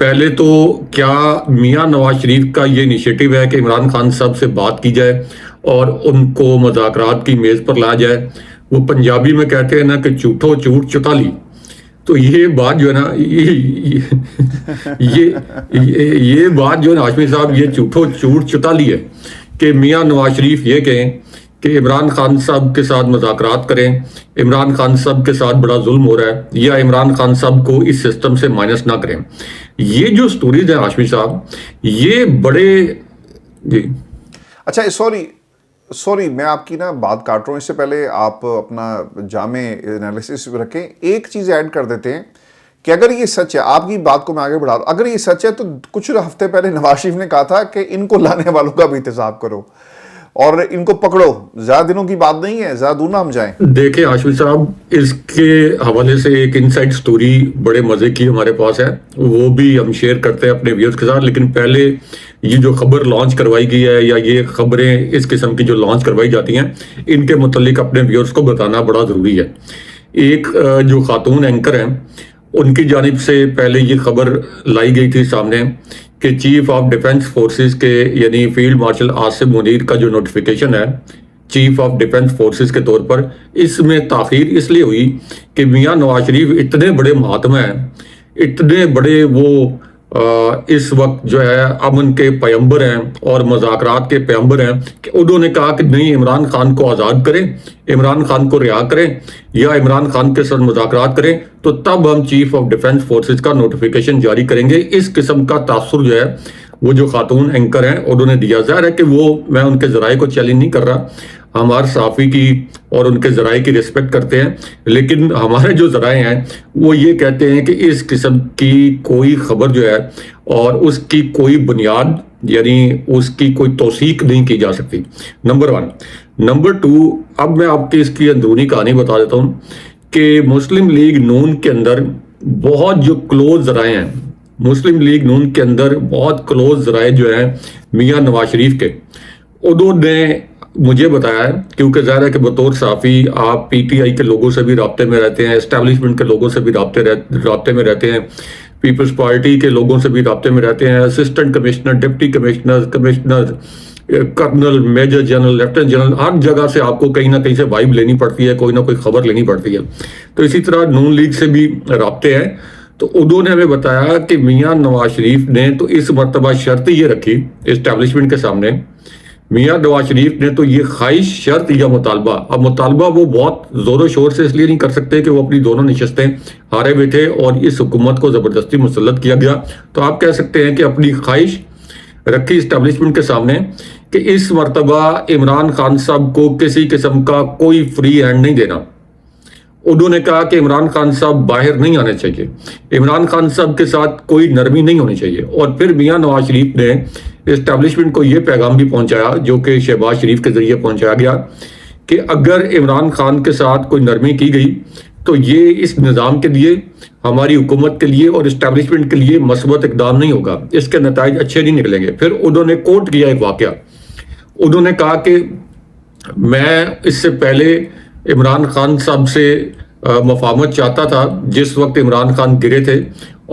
پہلے تو کیا میاں نواز شریف کا یہ انیشیٹو ہے کہ عمران خان صاحب سے بات کی جائے اور ان کو مذاکرات کی میز پر لایا جائے؟ وہ پنجابی میں کہتے ہیں نا کہ چوٹھو چوٹ چتا لی. تو یہ بات جو ہے نا یہ بات جو ہے نا ہاشمی صاحب، یہ چوٹھو چوٹ چتا لی ہے کہ میاں نواز شریف یہ کہیں کہ عمران خان صاحب کے ساتھ مذاکرات کریں، عمران خان صاحب کے ساتھ بڑا ظلم ہو رہا ہے، یا عمران خان صاحب کو اس سسٹم سے مائنس نہ کریں. یہ جو سٹوریز ہیں ہاشمی صاحب، یہ بڑے جی. اچھا سوری میں آپ کی نا بات کاٹ رہا ہوں، اس سے پہلے آپ اپنا جامع انالیسس رکھیں. ایک چیز ایڈ کر دیتے ہیں کہ اگر یہ سچ ہے، آپ کی بات کو میں آگے بڑھا رہا ہوں، اگر یہ سچ ہے تو کچھ ہفتے پہلے نواز شریف نے کہا تھا کہ ان کو لانے والوں کا بھی انتظام کرو اور ان کو پکڑو. زیادہ دنوں کی بات نہیں ہے، زیادہ دور نہ ہم جائیں. دیکھیں ہاشمی صاحب، اس کے حوالے سے ایک انسائیڈ سٹوری بڑے مزے کی ہمارے پاس ہے، وہ بھی ہم شیئر کرتے ہیں اپنے ویورز کے ساتھ. لیکن پہلے یہ جو خبر لانچ کروائی گئی ہے، یا یہ خبریں اس قسم کی جو لانچ کروائی جاتی ہیں، ان کے متعلق اپنے ویورز کو بتانا بڑا ضروری ہے. ایک جو خاتون اینکر ہیں، ان کی جانب سے پہلے یہ خبر لائی گئی تھی سامنے کہ چیف آف ڈیفنس فورسز کے یعنی فیلڈ مارشل آصف منیر کا جو نوٹیفیکیشن ہے چیف آف ڈیفنس فورسز کے طور پر، اس میں تاخیر اس لیے ہوئی کہ میاں نواز شریف اتنے بڑے مہاتما ہیں، اتنے بڑے وہ اس وقت جو ہے امن کے پیمبر ہیں اور مذاکرات کے پیمبر ہیں، کہ انہوں نے کہا کہ نہیں، عمران خان کو آزاد کریں، عمران خان کو رہا کریں، یا عمران خان کے ساتھ مذاکرات کریں، تو تب ہم چیف آف ڈیفنس فورسز کا نوٹیفیکیشن جاری کریں گے. اس قسم کا تاثر جو ہے وہ جو خاتون اینکر ہیں انہوں نے دیا. ظاہر ہے کہ وہ، میں ان کے ذرائع کو چیلنج نہیں کر رہا، ہمارے صحافی کی اور ان کے ذرائع کی رسپیکٹ کرتے ہیں، لیکن ہمارے جو ذرائع ہیں وہ یہ کہتے ہیں کہ اس قسم کی کوئی خبر جو ہے اور اس کی کوئی بنیاد یعنی اس کی کوئی توثیق نہیں کی جا سکتی. نمبر 1. نمبر 2، اب میں آپ کی اس کی اندرونی کہانی بتا دیتا ہوں کہ مسلم لیگ نون کے اندر بہت جو کلوز ذرائع ہیں، مسلم لیگ نون کے اندر بہت کلوز ذرائع جو ہیں میاں نواز شریف کے، انہوں نے مجھے بتایا ہے، کیونکہ ظاہر ہے کہ بطور صحافی آپ پی ٹی آئی کے لوگوں سے بھی رابطے میں رہتے ہیں، اسٹیبلشمنٹ کے لوگوں سے بھی رابطے میں رہتے ہیں، پیپلز پارٹی کے لوگوں سے بھی رابطے میں رہتے ہیں، assistant commissioner, deputy commissioner, colonel, major general, lieutenant general, ہر جگہ سے آپ کو کہیں نہ کہیں سے وائب لینی پڑتی ہے، کوئی نہ کوئی خبر لینی پڑتی ہے. تو اسی طرح نون لیگ سے بھی رابطے ہیں. تو انہوں نے ہمیں بتایا کہ میاں نواز شریف نے تو اس مرتبہ شرط یہ رکھی اسٹیبلشمنٹ کے سامنے، میاں نواز شریف نے تو یہ خواہش، شرط یا مطالبہ، اب مطالبہ وہ بہت زور و شور سے اس لیے نہیں کر سکتے کہ وہ اپنی دونوں نشستیں ہارے ہوئے تھے اور اس حکومت کو زبردستی مسلط کیا گیا، تو آپ کہہ سکتے ہیں کہ اپنی خواہش رکھی اسٹیبلشمنٹ کے سامنے کہ اس مرتبہ عمران خان صاحب کو کسی قسم کا کوئی فری ہینڈ نہیں دینا. انہوں نے کہا کہ عمران خان صاحب باہر نہیں آنے چاہیے، عمران خان صاحب کے ساتھ کوئی نرمی نہیں ہونی چاہیے. اور پھر میاں نواز شریف نے اسٹیبلشمنٹ کو یہ پیغام بھی پہنچایا، جو کہ شہباز شریف کے ذریعے پہنچایا گیا، کہ اگر عمران خان کے ساتھ کوئی نرمی کی گئی تو یہ اس نظام کے لیے، ہماری حکومت کے لیے اور اسٹیبلشمنٹ کے لیے مثبت اقدام نہیں ہوگا، اس کے نتائج اچھے نہیں نکلیں گے. پھر انہوں نے کوٹ کیا ایک واقعہ، انہوں نے کہا کہ میں اس سے پہلے عمران خان صاحب سے مفاہمت چاہتا تھا جس وقت عمران خان گرے تھے،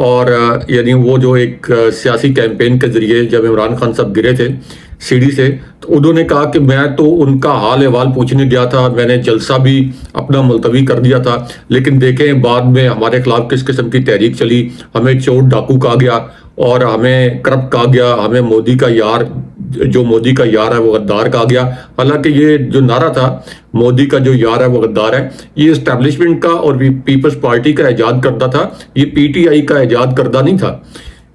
اور یعنی وہ جو ایک سیاسی کیمپین کے ذریعے جب عمران خان صاحب گرے تھے سیڑھی سے، تو انہوں نے کہا کہ میں تو ان کا حال احوال پوچھنے گیا تھا، میں نے جلسہ بھی اپنا ملتوی کر دیا تھا، لیکن دیکھیں بعد میں ہمارے خلاف کس قسم کی تحریک چلی، ہمیں چور ڈاکو کہا گیا اور ہمیں کرپٹ کہا گیا، ہمیں مودی کا یار، جو مودی کا یار ہے وہ غدار کہا گیا. حالانکہ یہ جو نعرہ تھا مودی کا جو یار ہے وہ غدار ہے، یہ اسٹیبلشمنٹ کا اور پیپلز پارٹی کا ایجاد کردہ تھا، یہ پی ٹی آئی کا ایجاد کردہ نہیں تھا،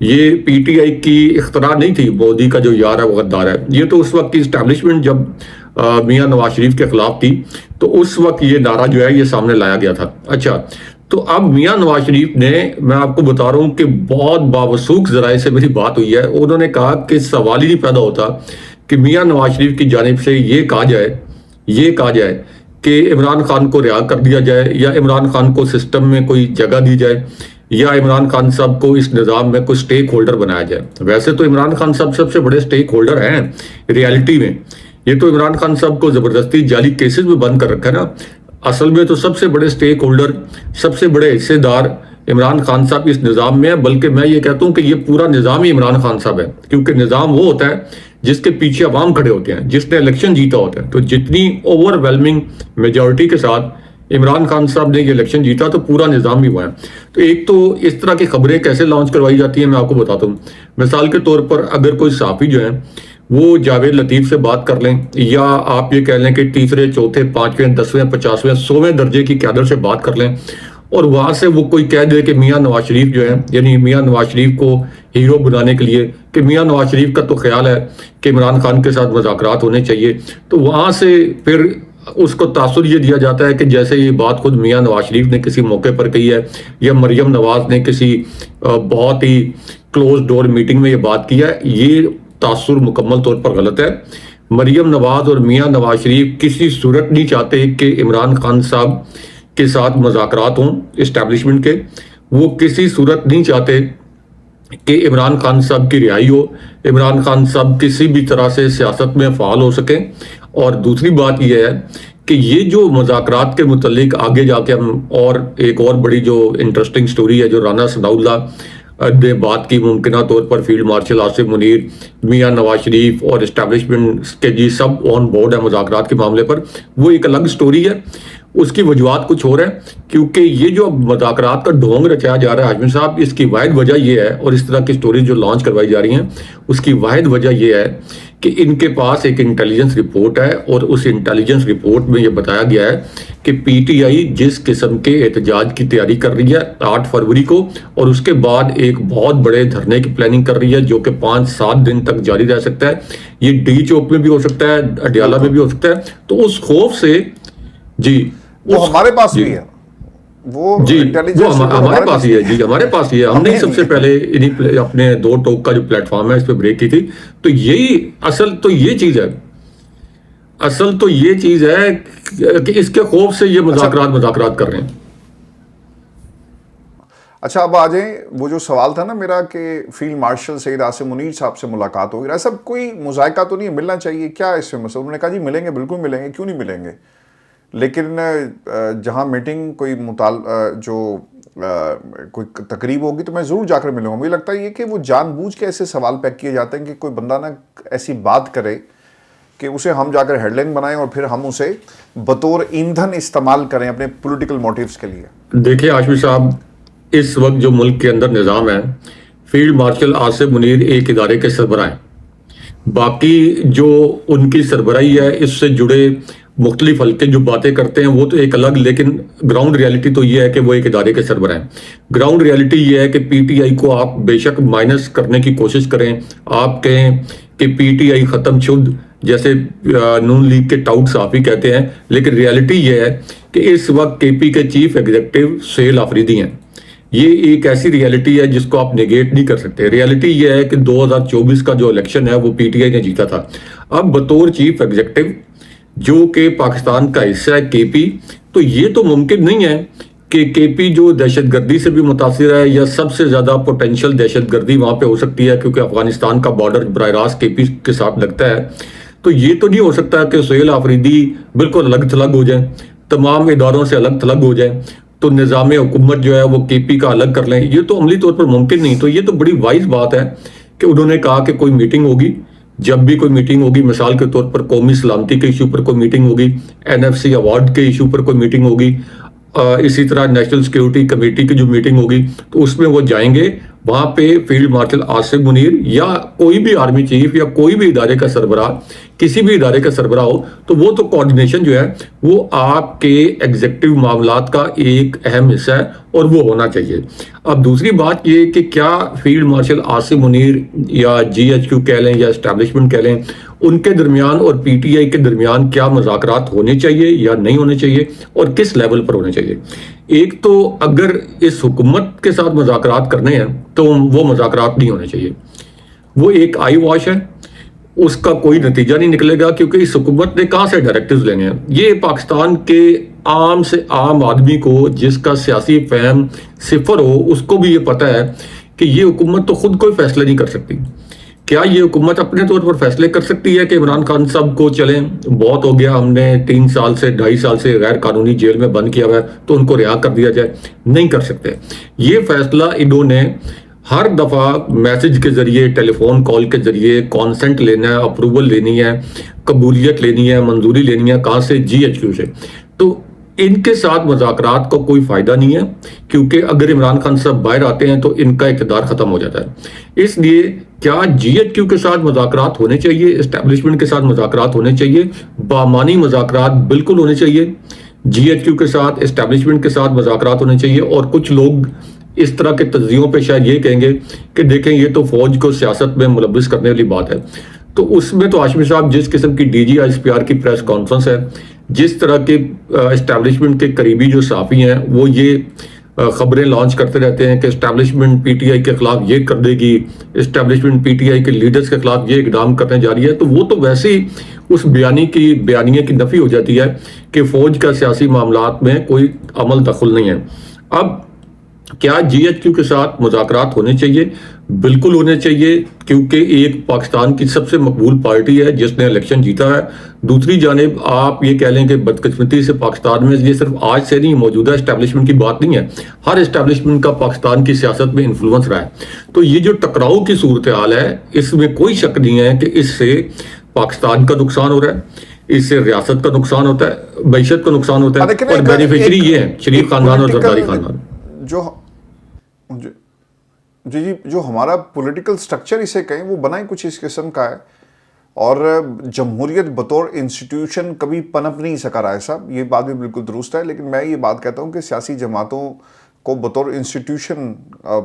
یہ پی ٹی آئی کی اختراع نہیں تھی. مودی کا جو یار ہے وہ غدار ہے، یہ تو اس وقت کی اسٹیبلشمنٹ جب میاں نواز شریف کے خلاف تھی تو اس وقت یہ نعرہ جو ہے یہ سامنے لایا گیا تھا. اچھا، تو اب میاں نواز شریف نے، میں آپ کو بتا رہا ہوں کہ بہت باوثوق ذرائع سے میری بات ہوئی ہے، انہوں نے کہا کہ سوال ہی نہیں پیدا ہوتا کہ میاں نواز شریف کی جانب سے یہ کہا جائے کہ عمران خان کو رہا کر دیا جائے، یا عمران خان کو سسٹم میں کوئی جگہ دی جائے، یا عمران خان صاحب کو اس نظام میں کوئی سٹیک ہولڈر بنایا جائے. ویسے تو عمران خان صاحب سب سے بڑے سٹیک ہولڈر ہیں ریالٹی میں، یہ تو عمران خان صاحب کو زبردستی جعلی کیسز میں بند کر رکھا ہے نا. اصل میں تو سب سے بڑے سٹیک ہولڈر، سب سے بڑے حصے دار عمران خان صاحب اس نظام میں ہے، بلکہ میں یہ کہتا ہوں کہ یہ پورا نظام ہی عمران خان صاحب ہے، کیونکہ نظام وہ ہوتا ہے جس کے پیچھے عوام کھڑے ہوتے ہیں، جس نے الیکشن جیتا ہوتا ہے. تو جتنی اوور ویلمنگ میجورٹی کے ساتھ عمران خان صاحب نے یہ الیکشن جیتا تو پورا نظام ہی ہوا ہے. تو ایک تو اس طرح کی خبریں کیسے لانچ کروائی جاتی ہیں میں آپ کو بتاتا ہوں. مثال کے طور پر اگر کوئی صحافی جو ہے وہ جاوید لطیف سے بات کر لیں، یا آپ یہ کہہ لیں کہ تیسرے چوتھے پانچویں 10ویں 50ویں 100ویں درجے کی قیادر سے بات کر لیں، اور وہاں سے وہ کوئی کہہ دے کہ میاں نواز شریف جو ہے، یعنی میاں نواز شریف کو ہیرو بنانے کے لیے کہ میاں نواز شریف کا تو خیال ہے کہ عمران خان کے ساتھ مذاکرات ہونے چاہیے، تو وہاں سے پھر اس کو تاثر یہ دیا جاتا ہے کہ جیسے یہ بات خود میاں نواز شریف نے کسی موقع پر کہی ہے، یا مریم نواز نے کسی بہت ہی کلوز ڈور میٹنگ میں یہ بات کی ہے. یہ تاثر مکمل طور پر غلط ہے. مریم نواز اور میاں نواز شریف کسی صورت نہیں چاہتے کہ عمران خان صاحب کے ساتھ مذاکرات ہوں اسٹیبلشمنٹ کے. وہ کسی صورت نہیں چاہتے کہ عمران خان صاحب کی رہائی ہو، عمران خان صاحب کسی بھی طرح سے سیاست میں فعال ہو سکیں. اور دوسری بات یہ ہے کہ یہ جو مذاکرات کے متعلق آگے جا کے ہم، اور ایک اور بڑی جو انٹرسٹنگ سٹوری ہے جو رانا ثناءاللہ نے بات کی، ممکنہ طور پر فیلڈ مارشل آصف منیر، میاں نواز شریف اور اسٹیبلشمنٹ کے جی سب آن بورڈ ہے مذاکرات کے معاملے پر، وہ ایک الگ سٹوری ہے. اس کی وجوہات کچھ اور ہیں، کیونکہ یہ جو مذاکرات کا ڈھونگ رچایا جا رہا ہے ہاشمی صاحب، اس کی واحد وجہ یہ ہے، اور اس طرح کی سٹوریز جو لانچ کروائی جا رہی ہیں اس کی واحد وجہ یہ ہے کہ ان کے پاس ایک انٹیلیجنس رپورٹ ہے، اور اس انٹیلیجنس رپورٹ میں یہ بتایا گیا ہے کہ پی ٹی آئی جس قسم کے احتجاج کی تیاری کر رہی ہے 8 فروری کو، اور اس کے بعد ایک بہت بڑے دھرنے کی پلاننگ کر رہی ہے جو کہ 5-7 دن تک جاری رہ سکتا ہے. یہ ڈی چوک میں بھی ہو سکتا ہے، اڈیالہ میں بھی ہو سکتا ہے. تو اس خوف سے جی وہ ہمارے پاس بھی ہے، وہ جی وہ ہمارے پاس ہی ہے، جی ہمارے پاس ہی ہے. ہم نے سب سے پہلے اپنے 2 ٹوک کا جو پلیٹ فارم ہے اس پہ بریک کی تھی. تو یہی اصل تو یہ چیز ہے کہ اس کے خوف سے یہ مذاکرات کر رہے ہیں. اچھا اب آ جائیں، وہ جو سوال تھا نا میرا کہ فیلڈ مارشل سید آصف منیر صاحب سے ملاقات ہوگی، ایسا کوئی مذائقہ تو نہیں ملنا چاہیے کیا اس میں مسئلہ؟ انہوں نے کہا جی ملیں گے، بالکل ملیں گے، کیوں نہیں ملیں گے، لیکن جہاں میٹنگ کوئی کوئی تقریب ہوگی تو میں ضرور جا کر ملوں گا. مجھے لگتا ہے یہ کہ وہ جان بوجھ کے ایسے سوال پیک کیے جاتے ہیں کہ کوئی بندہ نا ایسی بات کرے کہ اسے ہم جا کر ہیڈ لائن بنائیں اور پھر ہم اسے بطور ایندھن استعمال کریں اپنے پولیٹیکل موٹیوز کے لیے. دیکھیں ہاشمی صاحب، اس وقت جو ملک کے اندر نظام ہے، فیلڈ مارشل آصف منیر ایک ادارے کے سربراہ ہیں. باقی جو ان کی سربراہی ہے اس سے جڑے مختلف حلقے جو باتیں کرتے ہیں وہ تو ایک الگ، لیکن گراؤنڈ ریالٹی تو یہ ہے کہ وہ ایک ادارے کے سربراہ ہیں. گراؤنڈ ریالٹی یہ ہے کہ پی ٹی آئی کو آپ بے شک مائنس کرنے کی کوشش کریں، آپ کہیں کہ پی ٹی آئی ختم شد جیسے نون لیگ کے ٹاؤٹ صحافی کہتے ہیں، لیکن ریالٹی یہ ہے کہ اس وقت کے پی کے چیف ایگزیکٹو سہیل آفریدی ہیں. یہ ایک ایسی ریالٹی ہے جس کو آپ نیگیٹ نہیں کر سکتے. ریالٹی یہ ہے کہ 2024 کا جو الیکشن ہے وہ پی ٹی آئی نے جیتا تھا. اب بطور چیف ایگزیکٹو جو کہ پاکستان کا حصہ ہے کے پی، تو یہ تو ممکن نہیں ہے کہ کے پی جو دہشت گردی سے بھی متاثر ہے، یا سب سے زیادہ پوٹینشیل دہشت گردی وہاں پہ ہو سکتی ہے کیونکہ افغانستان کا بارڈر براہ راست کے پی کے ساتھ لگتا ہے. تو یہ تو نہیں ہو سکتا کہ سہیل آفریدی بالکل الگ تھلگ ہو جائیں، تمام اداروں سے الگ تھلگ ہو جائیں، تو نظام حکومت جو ہے وہ کے پی کا الگ کر لیں. یہ تو عملی طور پر ممکن نہیں. تو یہ تو بڑی وائز بات ہے کہ انہوں نے کہا کہ کوئی میٹنگ ہوگی، جب بھی کوئی میٹنگ ہوگی، مثال کے طور پر قومی سلامتی کے ایشو پر کوئی میٹنگ ہوگی، این ایف سی ایوارڈ کے ایشو پر کوئی میٹنگ ہوگی، اسی طرح نیشنل سیکیورٹی کمیٹی کی جو میٹنگ ہوگی تو اس میں وہ جائیں گے. وہاں پہ فیلڈ مارشل آصف منیر یا کوئی بھی آرمی چیف یا کوئی بھی ادارے کا سربراہ، کسی بھی ادارے کا سربراہ ہو تو وہ تو کوارڈینیشن جو ہے وہ آپ کے ایگزیکٹو معاملات کا ایک اہم حصہ ہے اور وہ ہونا چاہیے. اب دوسری بات یہ کہ کیا فیلڈ مارشل آصف منیر یا جی ایچ کیو کہہ لیں یا اسٹیبلشمنٹ کہہ لیں، ان کے درمیان اور پی ٹی آئی کے درمیان کیا مذاکرات ہونے چاہیے یا نہیں ہونے چاہیے اور کس لیول پر ہونے چاہیے. ایک تو اگر اس حکومت کے ساتھ مذاکرات کرنے ہیں تو وہ مذاکرات نہیں ہونے چاہیے. وہ ایک آئی واش ہے، اس کا کوئی نتیجہ نہیں نکلے گا کیونکہ اس حکومت نے کہاں سے ڈائریکٹیوز لینے ہیں. یہ پاکستان کے عام سے عام آدمی کو جس کا سیاسی فہم صفر ہو اس کو بھی یہ پتہ ہے کہ یہ حکومت تو خود کوئی فیصلہ نہیں کر سکتی. کیا یہ حکومت اپنے طور پر فیصلے کر سکتی ہے کہ عمران خان صاحب کو چلیں بہت ہو گیا، ہم نے 3 سال سے 2.5 سال سے غیر قانونی جیل میں بند کیا ہوا ہے تو ان کو رہا کر دیا جائے؟ نہیں کر سکتے. یہ فیصلہ انہوں نے ہر دفعہ میسج کے ذریعے، ٹیلی فون کال کے ذریعے کانسنٹ لینا ہے، اپروول لینی ہے، قبولیت لینی ہے، منظوری لینی ہے. کہاں سے؟ جی ایچ کیو سے. تو ان کے ساتھ مذاکرات کا کوئی فائدہ نہیں ہے، کیونکہ اگر عمران خان صاحب باہر آتے ہیں تو ان کا اقتدار ختم ہو جاتا ہے. اس لیے کیا جی ایچ کیو کے ساتھ مذاکرات ہونے چاہیے، اسٹیبلشمنٹ کے ساتھ مذاکرات ہونے چاہیے، بامانی مذاکرات بالکل ہونے چاہیے. جی ایچ کیو کے ساتھ، اسٹیبلشمنٹ کے ساتھ مذاکرات ہونے چاہیے. اور کچھ لوگ اس طرح کے تجزیوں پہ شاید یہ کہیں گے کہ دیکھیں یہ تو فوج کو سیاست میں ملوث کرنے والی بات ہے. تو اس میں تو ہاشمی صاحب جس قسم کی D G S P R کی پریس کانفرنس ہے، جس طرح کے اسٹیبلشمنٹ کے قریبی جو صحافی ہیں وہ یہ خبریں لانچ کرتے رہتے ہیں کہ اسٹیبلشمنٹ پی ٹی آئی کے خلاف یہ کر دے گی، اسٹیبلشمنٹ پی ٹی آئی کے لیڈرز کے خلاف یہ اقدام کرنے جا رہی ہے، تو وہ تو ویسے ہی اس بیانیے کی نفی ہو جاتی ہے کہ فوج کا سیاسی معاملات میں کوئی عمل دخل نہیں ہے. اب کیا جی ایچ کیو کے ساتھ مذاکرات ہونے چاہیے؟ بالکل ہونے چاہیے، کیونکہ ایک پاکستان کی سب سے مقبول پارٹی ہے جس نے الیکشن جیتا ہے. دوسری جانب آپ یہ کہہ لیں کہ بدقسمتی سے پاکستان میں یہ صرف آج سے نہیں، موجودہ اسٹیبلشمنٹ کی بات نہیں ہے، ہر اسٹیبلشمنٹ کا پاکستان کی سیاست میں انفلوئنس رہا ہے. تو یہ جو ٹکراؤ کی صورتحال ہے، اس میں کوئی شک نہیں ہے کہ اس سے پاکستان کا نقصان ہو رہا ہے، اس سے ریاست کا نقصان ہوتا ہے، معیشت کا نقصان ہوتا ہے. اور بینیفیشری یہ ہے شریف خاندان اور زرداری خاندان. جو ہمارا پولیٹیکل سٹرکچر اسے کہیں وہ بنا ہی کچھ اس قسم کا ہے، اور جمہوریت بطور انسٹیٹیوشن کبھی پنپ نہیں سکا رہا ہے صاحب، یہ بات بھی بالکل درست ہے. لیکن میں یہ بات کہتا ہوں کہ سیاسی جماعتوں کو بطور انسٹیٹیوشن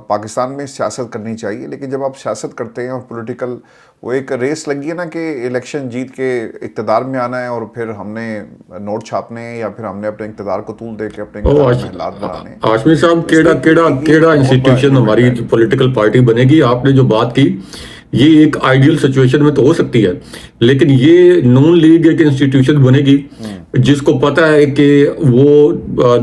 پاکستان میں سیاست کرنی چاہیے. لیکن جب آپ سیاست کرتے ہیں اور پولیٹیکل وہ ایک ریس لگی ہے نا کہ الیکشن جیت کے اقتدار میں آنا ہے، اور پھر ہم نے نوٹ چھاپنے ہیں، یا پھر ہم نے اپنے اقتدار کو طول دے کے اپنے حالات بنانے. ہاشمی صاحب کیڑا انسٹیٹیوشن ہماری پولیٹیکل پارٹی بنے گی؟ آپ نے جو بات کی یہ ایک آئیڈیل سچویشن میں تو ہو سکتی ہے، لیکن یہ نون لیگ ایک انسٹیٹیوشن بنے گی جس کو پتا ہے کہ وہ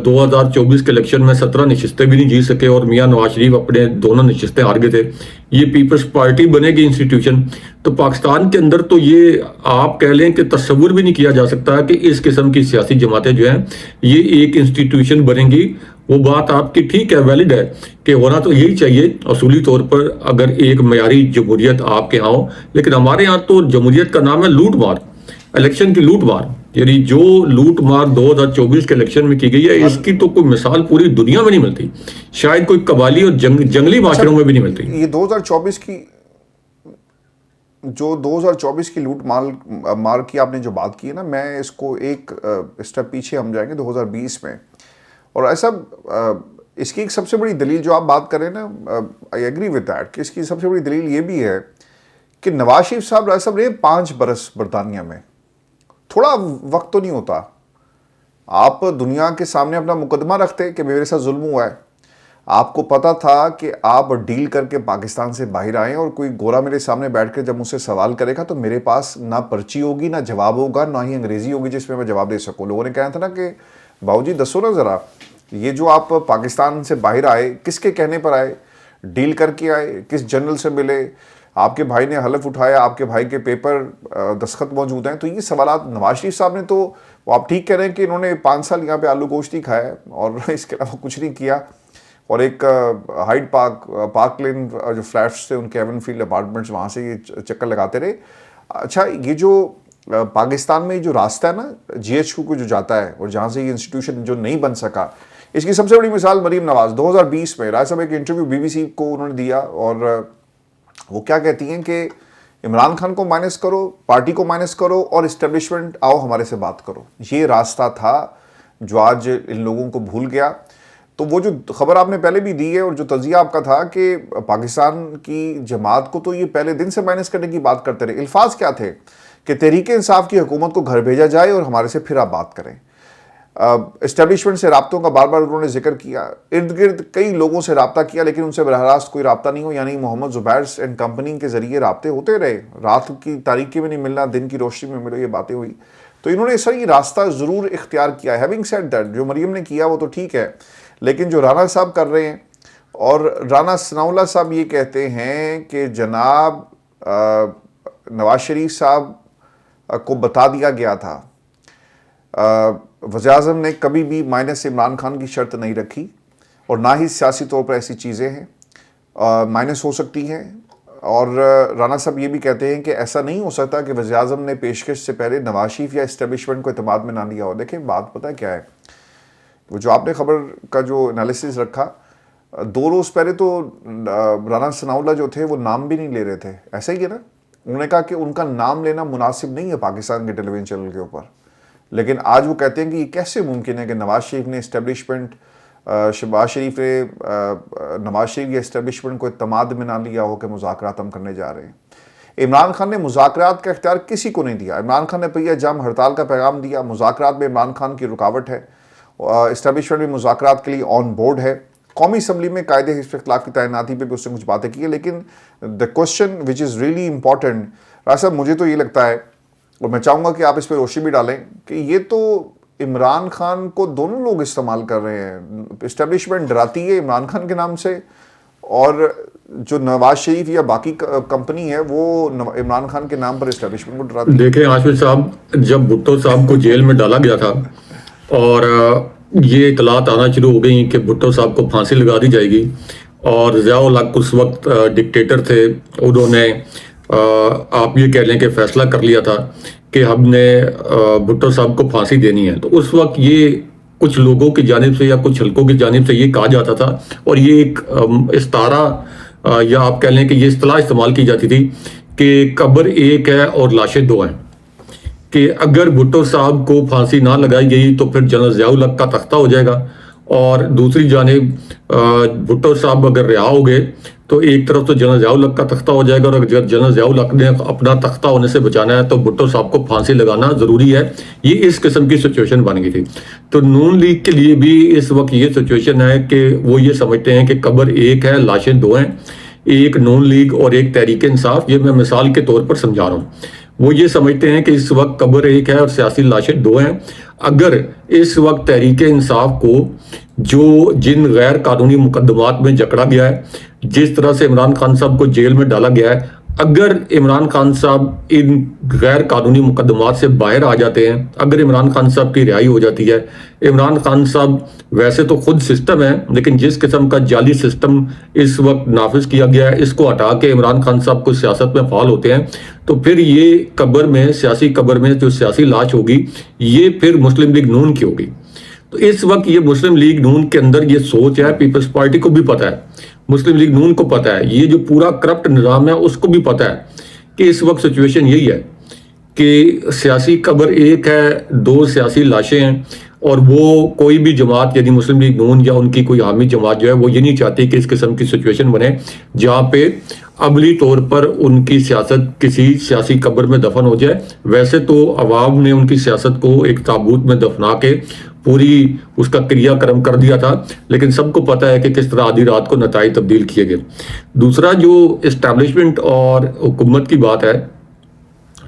2024 کے الیکشن میں 17 نشستیں بھی نہیں جیت سکے، اور میاں نواز شریف اپنے دونوں نشستیں ہار گئے تھے. یہ پیپلز پارٹی بنے گی انسٹیٹیوشن. تو پاکستان کے اندر تو یہ آپ کہہ لیں کہ تصور بھی نہیں کیا جا سکتا کہ اس قسم کی سیاسی جماعتیں جو ہیں یہ ایک انسٹیٹیوشن بنیں گی. وہ بات آپ کی ٹھیک ہے، ویلڈ ہے کہ ہونا تو یہی چاہیے اصولی طور پر اگر ایک معیاری جمہوریت آپ کے ہاں ہو. لیکن ہمارے ہاں تو جمہوریت کا نام ہے لوٹ مار، الیکشن کی لوٹ مار. یعنی جو لوٹ مار 2024 کے الیکشن میں کی گئی ہے، اس کی تو کوئی مثال پوری دنیا میں نہیں ملتی، شاید کوئی قبائلی اور جنگلی معاشروں میں بھی نہیں ملتی. یہ 2024 کی لوٹ مار کی آپ نے جو بات کی ہے نا، میں اس کو ایک اسٹیپ پیچھے ہم جائیں گے 2020 میں. اور ایسا اس کی ایک سب سے بڑی دلیل جو آپ بات کریں نا، آئی ایگری ود دیٹ، کہ اس کی سب سے بڑی دلیل یہ بھی ہے کہ نواز شریف صاحب رہے 5 برس برطانیہ میں. تھوڑا وقت تو نہیں ہوتا، آپ دنیا کے سامنے اپنا مقدمہ رکھتے کہ میرے ساتھ ظلم ہوا ہے. آپ کو پتا تھا کہ آپ ڈیل کر کے پاکستان سے باہر آئیں، اور کوئی گورا میرے سامنے بیٹھ کے جب مجھ سے سوال کرے گا تو میرے پاس نہ پرچی ہوگی، نہ جواب ہوگا، نہ ہی انگریزی ہوگی جس میں جواب دے سکوں. لوگوں نے کہا تھا نا کہ باؤ جی دسو نا ذرا، یہ جو آپ پاکستان سے باہر آئے کس کے کہنے پر آئے، ڈیل کر کے آئے، کس جنرل سے ملے، آپ کے بھائی نے حلف اٹھایا، آپ کے بھائی کے پیپر دستخط موجود ہیں. تو یہ سوالات نواز شریف صاحب نے تو وہ آپ ٹھیک کہہ رہے ہیں کہ انہوں نے 5 سال یہاں پہ آلو گوشت ہی کھایا اور اس کے علاوہ کچھ نہیں کیا، اور ایک ہائیڈ پارک لین جو فلیٹس تھے ان کے ایون فیلڈ اپارٹمنٹس، وہاں سے یہ چکر لگاتے رہے. اچھا، یہ جو پاکستان میں جو راستہ ہے نا جی ایچ کیو کو جو جاتا ہے، اور جہاں سے یہ انسٹیٹیوشن جو نہیں بن سکا، اس کی سب سے بڑی مثال مریم نواز 2020 میں رائے صاحب ایک انٹرویو بی بی سی کو انہوں نے دیا، اور وہ کیا کہتی ہیں کہ عمران خان کو مائنس کرو، پارٹی کو مائنس کرو، اور اسٹیبلشمنٹ آؤ ہمارے سے بات کرو. یہ راستہ تھا جو آج ان لوگوں کو بھول گیا. تو وہ جو خبر آپ نے پہلے بھی دی ہے، اور جو تجزیہ آپ کا تھا کہ پاکستان کی جماعت کو تو یہ پہلے دن سے مائنس کرنے کی بات کرتے رہے. الفاظ کیا تھے کہ تحریک انصاف کی حکومت کو گھر بھیجا جائے اور ہمارے سے پھر آپ بات کریں. اسٹیبلشمنٹ سے رابطوں کا بار بار انہوں نے ذکر کیا، ارد گرد کئی لوگوں سے رابطہ کیا، لیکن ان سے براہ راست کوئی رابطہ نہیں ہو. یعنی محمد زبیر اینڈ کمپنی کے ذریعے رابطے ہوتے رہے، رات کی تاریکی میں نہیں ملنا، دن کی روشنی میں ملو، یہ باتیں ہوئی. تو انہوں نے سر یہ راستہ ضرور اختیار کیا ہے. ہیونگ سیڈ دیٹ، جو مریم نے کیا وہ تو ٹھیک ہے، لیکن جو رانا صاحب کر رہے ہیں، اور رانا ثناء اللہ صاحب یہ کہتے ہیں کہ جناب نواز شریف صاحب کو بتا دیا گیا تھا. وزیر اعظم نے کبھی بھی مائنس عمران خان کی شرط نہیں رکھی, اور نہ ہی سیاسی طور پر ایسی چیزیں ہیں مائنس ہو سکتی ہیں. اور رانا صاحب یہ بھی کہتے ہیں کہ ایسا نہیں ہو سکتا کہ وزیر اعظم نے پیشکش سے پہلے نواز شریف یا اسٹیبلشمنٹ کو اعتماد میں نہ لیا ہو. دیکھیں بات پتہ کیا ہے, وہ جو آپ نے خبر کا جو انالیسس رکھا, 2 روز پہلے تو رانا ثناء اللہ جو تھے وہ نام بھی نہیں لے رہے تھے, ایسا ہی ہے نا. انہوں نے کہا کہ ان کا نام لینا مناسب نہیں ہے پاکستان کے ٹیلی ویژن چینل کے اوپر, لیکن آج وہ کہتے ہیں کہ یہ کیسے ممکن ہے کہ نواز شریف نے اسٹیبلشمنٹ شہباز شریف نے نواز شریف یا اسٹیبلشمنٹ کو اعتماد میں نہ لیا ہو کہ مذاکرات ہم کرنے جا رہے ہیں. عمران خان نے مذاکرات کا اختیار کسی کو نہیں دیا. عمران خان نے پہیہ جام ہڑتال کا پیغام دیا, مذاکرات میں عمران خان کی رکاوٹ ہے, اسٹیبلشمنٹ بھی مذاکرات کے لیے آن بورڈ ہے. قومی اسمبلی میں قائد حزب اختلاف کی تعیناتی پہ بھی اس نے کچھ باتیں کی ہیں, لیکن the question which is really important, Raj صاحب مجھے تو یہ لگتا ہے, اور میں چاہوں گا کہ آپ اس پہ روشنی بھی ڈالیں, کہ یہ تو عمران خان کو دونوں لوگ استعمال کر رہے ہیں. اسٹیبلشمنٹ ڈراتی ہے عمران خان کے نام سے, اور جو نواز شریف یا باقی کمپنی ہے وہ عمران خان کے نام پر اسٹیبلشمنٹ کو ڈراتی ہے. دیکھیں عاشق صاحب, جب بھٹو صاحب کو جیل میں ڈالا گیا تھا اور یہ اطلاعات آنا شروع ہو گئی کہ بھٹو صاحب کو پھانسی لگا دی جائے گی, اور ضیاء الحق اس وقت ڈکٹیٹر تھے, انہوں نے آپ یہ کہہ لیں کہ فیصلہ کر لیا تھا کہ ہم نے بھٹو صاحب کو پھانسی دینی ہے. تو اس وقت یہ کچھ لوگوں کی جانب سے یا کچھ حلقوں کی جانب سے یہ کہا جاتا تھا, اور یہ ایک استعارہ یا آپ کہہ لیں کہ یہ اصطلاح استعمال کی جاتی تھی کہ قبر ایک ہے اور لاشیں 2 ہیں, کہ اگر بھٹو صاحب کو پھانسی نہ لگائی گئی تو پھر جنرل ضیاء الحق کا تختہ ہو جائے گا, اور دوسری جانب بھٹو صاحب اگر رہا ہو گئے تو ایک طرف تو جنرل ضیاء الحق کا تختہ ہو جائے گا, اور اگر جنرل ضیاء الحق نے اپنا تختہ ہونے سے بچانا ہے تو بھٹو صاحب کو پھانسی لگانا ضروری ہے. یہ اس قسم کی سچویشن بن گئی تھی. تو نون لیگ کے لیے بھی اس وقت یہ سچویشن ہے کہ وہ یہ سمجھتے ہیں کہ قبر ایک ہے, لاشیں 2 ہیں, ایک نون لیگ اور ایک تحریک انصاف. یہ میں مثال کے طور پر سمجھا رہا ہوں. وہ یہ سمجھتے ہیں کہ اس وقت قبر ایک ہے اور سیاسی لاشیں 2 ہیں. اگر اس وقت تحریک انصاف کو جن غیر قانونی مقدمات میں جکڑا گیا ہے, جس طرح سے عمران خان صاحب کو جیل میں ڈالا گیا ہے, اگر عمران خان صاحب ان غیر قانونی مقدمات سے باہر آ جاتے ہیں, اگر عمران خان صاحب کی رہائی ہو جاتی ہے, عمران خان صاحب ویسے تو خود سسٹم ہے, لیکن جس قسم کا جعلی سسٹم اس وقت نافذ کیا گیا ہے, اس کو ہٹا کے عمران خان صاحب کو سیاست میں فعال ہوتے ہیں, تو پھر یہ قبر میں, سیاسی قبر میں جو سیاسی لاش ہوگی, یہ پھر مسلم لیگ نون کی ہوگی. تو اس وقت یہ مسلم لیگ نون کے اندر یہ سوچ ہے, پیپلز پارٹی کو بھی پتہ ہے, مسلم لیگ نون کو پتہ ہے, یہ جو پورا کرپٹ نظام ہے اس کو بھی پتہ ہے کہ اس وقت سچویشن یہی ہے کہ سیاسی قبر ایک ہے, 2 سیاسی لاشیں ہیں, اور وہ کوئی بھی جماعت یعنی مسلم لیگ نون یا ان کی کوئی حامی جماعت جو ہے وہ یہ نہیں چاہتی کہ اس قسم کی سچویشن بنے جہاں پہ عملی طور پر ان کی سیاست کسی سیاسی قبر میں دفن ہو جائے. ویسے تو عوام نے ان کی سیاست کو ایک تابوت میں دفنا کے پوری اس کا کریا کرم کر دیا تھا, لیکن سب کو پتہ ہے کہ کس طرح آدھی رات کو نتائج تبدیل کیے گئے. دوسرا جو اسٹیبلشمنٹ اور حکومت کی بات ہے,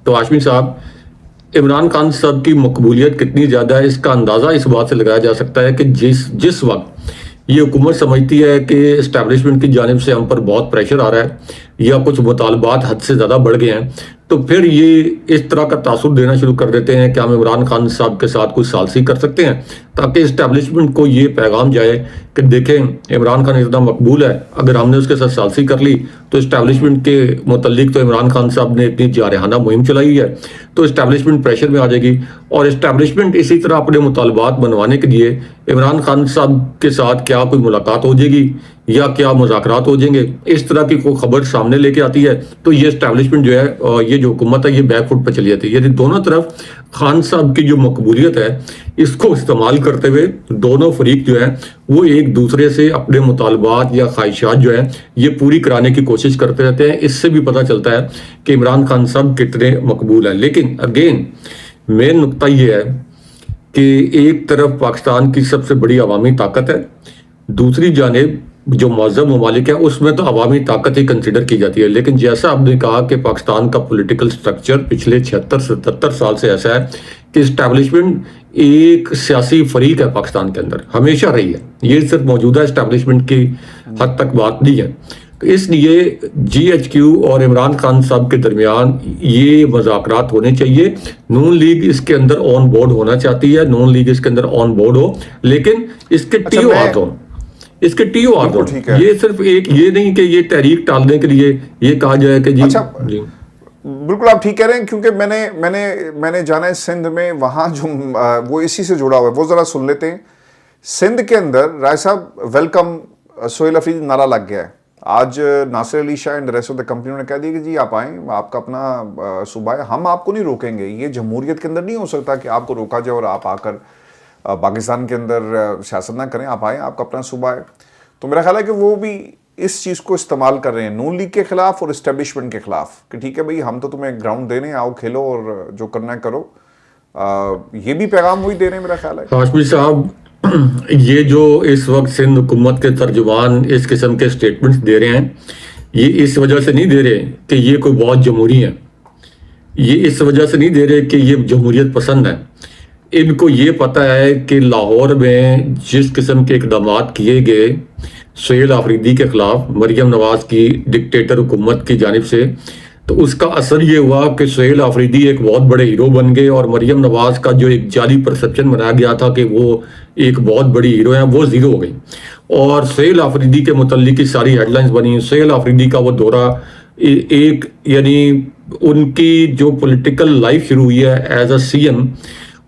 تو ہاشمی صاحب عمران خان صاحب کی مقبولیت کتنی زیادہ ہے اس کا اندازہ اس بات سے لگایا جا سکتا ہے کہ جس وقت یہ حکومت سمجھتی ہے کہ اسٹیبلشمنٹ کی جانب سے ہم پر بہت پریشر آ رہا ہے یا کچھ مطالبات حد سے زیادہ بڑھ گئے ہیں, تو پھر یہ اس طرح کا تاثر دینا شروع کر دیتے ہیں کہ ہم عمران خان صاحب کے ساتھ کچھ ثالثی کر سکتے ہیں, تاکہ اسٹیبلشمنٹ کو یہ پیغام جائے کہ دیکھیں عمران خان اتنا مقبول ہے, اگر ہم نے اس کے ساتھ ثالثی کر لی تو اسٹیبلشمنٹ کے متعلق تو عمران خان صاحب نے اتنی جارحانہ مہم چلائی ہے, تو اسٹیبلشمنٹ پریشر میں آ جائے گی, اور اسٹیبلشمنٹ اسی طرح اپنے مطالبات بنوانے کے لیے عمران خان صاحب کے ساتھ کیا کوئی ملاقات ہو جائے گی یا کیا مذاکرات ہو جائیں گے, اس طرح کی کوئی خبر سامنے لے کے آتی ہے, تو یہ اسٹیبلشمنٹ جو ہے, یہ جو حکومت ہے, یہ بیک فٹ پہ چلی جاتی ہے. یعنی دونوں طرف خان صاحب کی جو مقبولیت ہے اس کو استعمال کرتے ہوئے دونوں فریق جو ہیں وہ ایک دوسرے سے اپنے مطالبات یا خواہشات جو ہیں یہ پوری کرانے کی کوشش کرتے رہتے ہیں. اس سے بھی پتہ چلتا ہے کہ عمران خان صاحب کتنے مقبول ہیں. لیکن اگین مین نقطہ یہ ہے کہ ایک طرف پاکستان کی سب سے بڑی عوامی طاقت ہے, دوسری جانب جو معظم ممالک ہیں اس میں تو عوامی طاقت ہی کنسیڈر کی جاتی ہے. لیکن جیسا آپ نے کہا کہ پاکستان کا پولیٹیکل سٹرکچر پچھلے 76-77 سال سے ایسا ہے کہ اسٹیبلشمنٹ ایک سیاسی فریق ہے پاکستان کے اندر, ہمیشہ رہی ہے, یہ صرف موجودہ اسٹیبلشمنٹ کی حد تک بات نہیں ہے. تو اس لیے جی ایچ کیو اور عمران خان صاحب کے درمیان یہ مذاکرات ہونے چاہیے. نون لیگ اس کے اندر آن بورڈ ہونا چاہتی ہے, نون لیگ اس کے اندر آن بورڈ ہو, لیکن اس کے ٹی او آر ہوں, اس کے ٹی او آر ہوں. یہ صرف ایک یہ نہیں کہ یہ تحریک ٹالنے کے لیے یہ کہا جائے کہ جی بالکل آپ ٹھیک کہہ رہے ہیں, کیونکہ میں نے جانا ہے سندھ میں, وہاں جو وہ اسی سے جڑا ہوا ہے, وہ ذرا سن لیتے ہیں. سندھ کے اندر رائے صاحب ویلکم سہیل افریدی نعرہ لگ گیا ہے. آج Nasir Ali Shah and rest of the company نے کہہ دیا کہ جی آپ آئیں, آپ کا اپنا صوبہ ہے, ہم آپ کو نہیں روکیں گے. یہ جمہوریت کے اندر نہیں ہو سکتا کہ آپ کو روکا جائے اور آپ آ کر پاکستان کے اندر سیاست نہ کریں. آپ آئیں, آپ کا اپنا صوبہ ہے. تو میرا خیال ہے کہ وہ بھی اس چیز کو استعمال کر رہے ہیں نون لیگ کے خلاف اور اسٹیبلشمنٹ کے خلاف, کہ ٹھیک ہے بھائی ہم تو تمہیں گراؤنڈ دینے, آؤ کھیلو اور جو کرنا ہے کرو. یہ بھی پیغام وہی دے رہے ہیں میرا خیال ہے. ہاشمی صاحب, یہ جو اس وقت سندھ حکومت کے ترجمان اس قسم کے سٹیٹمنٹس دے رہے ہیں, یہ اس وجہ سے نہیں دے رہے کہ یہ کوئی بہت جمہوری ہے, یہ اس وجہ سے نہیں دے رہے کہ یہ جمہوریت پسند ہے. ان کو یہ پتہ ہے کہ لاہور میں جس قسم کے اقدامات کیے گئے سہیل آفریدی کے خلاف مریم نواز کی ڈکٹیٹر حکومت کی جانب سے, تو اس کا اثر یہ ہوا کہ سہیل آفریدی ایک بہت بڑے ہیرو بن گئے, اور مریم نواز کا جو ایک جعلی پرسپشن بنایا گیا تھا کہ وہ ایک بہت بڑی ہیرو ہیں, وہ زیرو ہو گئی. اور سہیل آفریدی کے متعلق کی ساری ہیڈ لائنز بنی. سہیل آفریدی کا وہ دورہ ایک یعنی ان کی جو پولیٹیکل لائف شروع ہوئی ہے ایز اے سی ایم,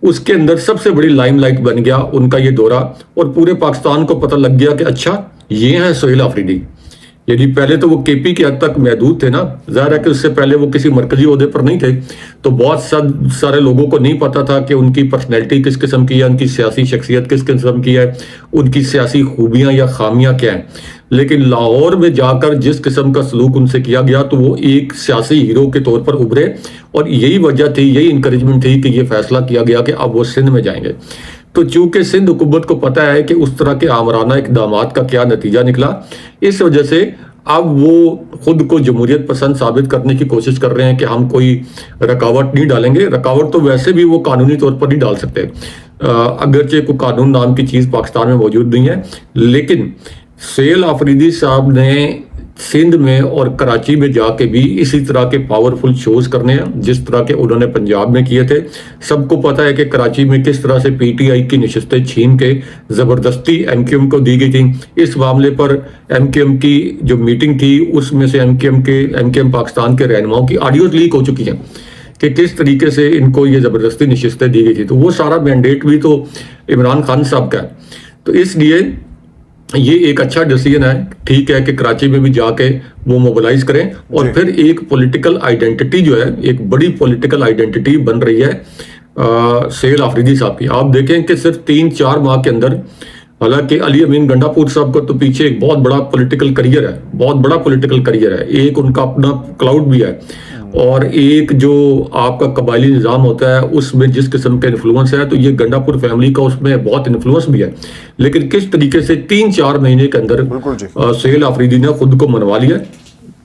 اس کے اندر سب سے بڑی لائم لائٹ بن گیا ان کا یہ دورہ, اور پورے پاکستان کو پتہ لگ گیا کہ اچھا یہ ہیں سہیل آفریدی. یعنی پہلے تو وہ کے پی کے حد تک محدود تھے نا, ظاہر ہے کہ اس سے پہلے وہ کسی مرکزی عہدے پر نہیں تھے, تو بہت سارے لوگوں کو نہیں پتا تھا کہ ان کی پرسنالٹی کس قسم کی ہے, ان کی سیاسی شخصیت کس قسم کی ہے, ان کی سیاسی خوبیاں یا خامیاں کیا ہیں. لیکن لاہور میں جا کر جس قسم کا سلوک ان سے کیا گیا تو وہ ایک سیاسی ہیرو کے طور پر ابھرے, اور یہی وجہ تھی, یہی انکریجمنٹ تھی کہ یہ فیصلہ کیا گیا کہ اب وہ سندھ میں جائیں گے. تو چونکہ سندھ حکومت کو پتہ ہے کہ اس طرح کے آمرانہ اقدامات کا کیا نتیجہ نکلا, اس وجہ سے اب وہ خود کو جمہوریت پسند ثابت کرنے کی کوشش کر رہے ہیں کہ ہم کوئی رکاوٹ نہیں ڈالیں گے. رکاوٹ تو ویسے بھی وہ قانونی طور پر نہیں ڈال سکتے, اگرچہ کوئی قانون نام کی چیز پاکستان میں موجود نہیں ہے. لیکن سہیل آفریدی صاحب نے سندھ میں اور کراچی میں جا کے بھی اسی طرح کے پاورفل شوز کرنے ہیں جس طرح کے انہوں نے پنجاب میں کیے تھے. سب کو پتہ ہے کہ کراچی میں کس طرح سے پی ٹی آئی کی نشستیں چھین کے زبردستی ایم کیو ایم کو دی گئی تھیں. اس معاملے پر ایم کیو ایم کی جو میٹنگ تھی اس میں سے ایم کیو ایم پاکستان کے رہنماؤں کی آڈیوز لیک ہو چکی ہیں کہ کس طریقے سے ان کو یہ زبردستی نشستیں دی گئی تھی. تو وہ سارا مینڈیٹ بھی تو عمران خان صاحب کا ہے. تو اس لیے یہ ایک اچھا ڈیسیجن ہے, ٹھیک ہے کہ کراچی میں بھی جا کے وہ موبلائز کریں, اور پھر ایک پولیٹیکل آئیڈینٹی جو ہے, ایک بڑی پولیٹیکل آئیڈینٹی بن رہی ہے سہیل آفریدی صاحب کی. آپ دیکھیں کہ صرف 3-4 ماہ کے اندر, حالانکہ علی امین گنڈا پور صاحب کو تو پیچھے ایک بہت بڑا پولیٹیکل کریئر ہے, بہت بڑا پولیٹیکل کریئر ہے, ایک ان کا اپنا کلاؤڈ بھی ہے, اور ایک جو آپ کا قبائلی نظام ہوتا ہے اس میں جس قسم کا انفلوئنس ہے, تو یہ گنڈا پور فیملی کا اس میں بہت انفلوئنس بھی ہے. لیکن کس طریقے سے 3-4 مہینے کے اندر سہیل آفریدی نے خود کو منوا لیا,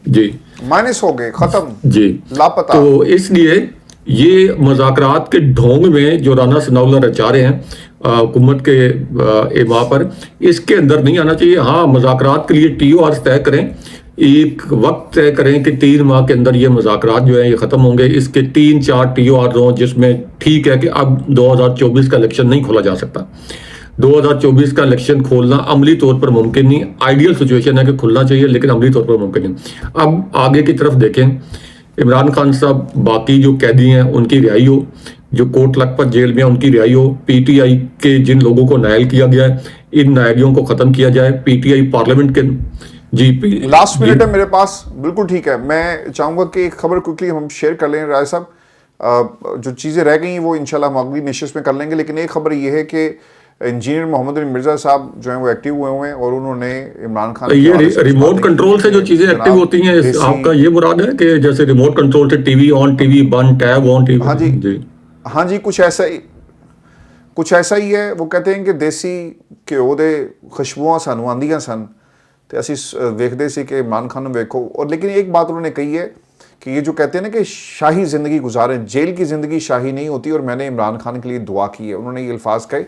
جی مائنس ہو گئے, ختم, جی لاپتہ. تو اس لیے یہ مذاکرات کے ڈھونگ میں جو رانا ثناء اللہ رچا رہے ہیں حکومت کے ایما پر, اس کے اندر نہیں آنا چاہیے. ہاں مذاکرات کے لیے ٹی او آر طے کریں, ایک وقت طے کریں کہ 3 ماہ کے اندر یہ مذاکرات جو ہیں یہ ختم ہوں گے. اس کے 3-4 ٹی او آر ہوں جس میں ٹھیک ہے کہ اب 2024 کا الیکشن نہیں کھولا جا سکتا, 2024 کا الیکشن کھولنا عملی طور پر ممکن نہیں. آئیڈیل سچویشن ہے کہ کھلنا چاہیے لیکن عملی طور پر ممکن نہیں. اب آگے کی طرف دیکھیں, عمران خان صاحب, باقی جو قیدی ہیں ان کی رہائی ہو, جو کوٹ لکھپت جیل میں ان کی رہائی ہو, پی ٹی آئی کے جن لوگوں کو نائل کیا گیا ہے ان نائلیوں کو ختم کیا جائے. پی ٹی آئی پارلیمنٹ کے جی لاسٹ منٹ ہے میرے پاس, بالکل ٹھیک ہے. میں چاہوں گا کہ ایک خبر کوئکلی ہم شیئر کر لیں رائے صاحب, جو چیزیں رہ گئی ہیں وہ انشاءاللہ ہم اگلی نشست میں کر لیں گے. لیکن ایک خبر یہ ہے کہ انجینئر محمد علی مرزا صاحب جو ہیں وہ ایکٹیو ہوئے ہیں, اور انہوں نے عمران خان, یہ ریموٹ کنٹرول سے جو چیزیں ایکٹیو ہوتی ہیں, آپ کا یہ مراد ہے کہ جیسے ریموٹ کنٹرول سے ٹی وی آن, ٹی وی بند, ٹیب آن, ٹی وی, ہاں جی, ہاں جی, کچھ ایسا ہی ہے. وہ کہتے ہیں کہ دیسی گھیو دے خوشبوئاں سانو آندیاں سن تو اسی ویکھدے سی کہ عمران خان ویکھو. اور لیکن ایک بات انہوں نے کہی ہے کہ یہ جو کہتے ہیں نا کہ شاہی زندگی گزاریں, جیل کی زندگی شاہی نہیں ہوتی, اور میں نے عمران خان کے لیے دعا کی ہے. انہوں نے یہ الفاظ کہے.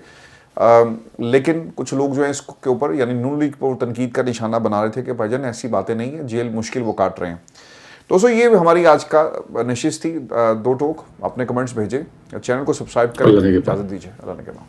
لیکن کچھ لوگ جو ہیں اس کے اوپر یعنی نون لیگ پر تنقید کا نشانہ بنا رہے تھے کہ بھائی جان ایسی باتیں نہیں ہیں، جیل مشکل وہ کاٹ رہے ہیں. دوستو یہ ہماری آج کا نشست تھی. دو ٹوک. اپنے کمنٹس بھیجیں، چینل کو سبسکرائب کریں. اجازت دیجیے. اللہ نے کہا.